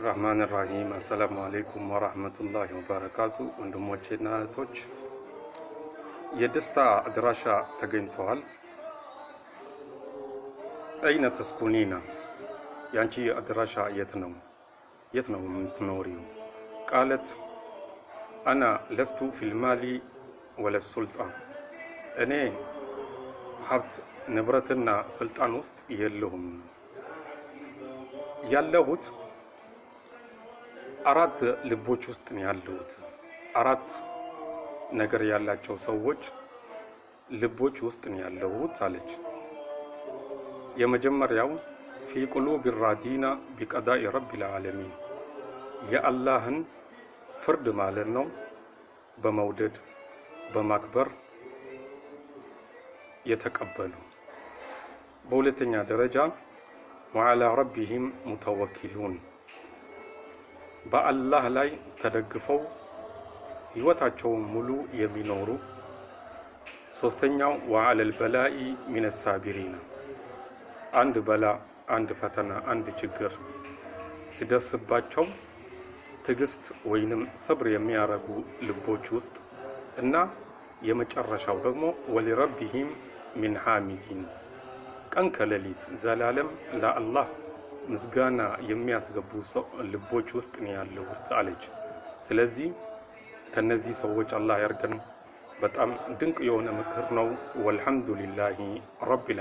ራህማን ራሂም። አሰላሙ አለይኩም ወራህመቱላሂ ወበረካቱ። ወንድሞቼና እህቶች የደስታ አድራሻ ተገኝተዋል። አይነ ተስኩኒና ያንቺ አድራሻ የት ነው? የት ነው የምትኖሪው? ቃለት አና ለስቱ ፊልማሊ ወለሱልጣን፣ እኔ ሀብት ንብረትና ስልጣን ውስጥ የለሁም። ያለሁት አራት ልቦች ውስጥ ነው ያለሁት። አራት ነገር ያላቸው ሰዎች ልቦች ውስጥ ነው ያለሁት አለች። የመጀመሪያው ፊ ቁሉብ ራዲና ቢቀዳኢ ረቢል ዓለሚን፣ የአላህን ፍርድ ማለት ነው በመውደድ በማክበር የተቀበሉ። በሁለተኛ ደረጃ ወዐላ ረቢሂም ሙተወኪሉን፣ በአላህ ላይ ተደግፈው ህይወታቸውን ሙሉ የሚኖሩ። ሶስተኛው ወዐለል በላኢ ሚነ ሳቢሪና፣ አንድ በላ፣ አንድ ፈተና፣ አንድ ችግር ሲደርስባቸው ትዕግስት ወይንም ሰብር የሚያረጉ ልቦች ውስጥ እና የመጨረሻው ደግሞ ወሊረቢሂም ሚን ሐሚዲን፣ ቀን ከሌሊት ዘላለም ለአላህ ምስጋና የሚያስገቡ ልቦች ውስጥ ነው ያለሁት አለች። ስለዚህ ከነዚህ ሰዎች አላህ ያርገን። በጣም ድንቅ የሆነ ምክር ነው። ወልሐምዱሊላሂ ረቢል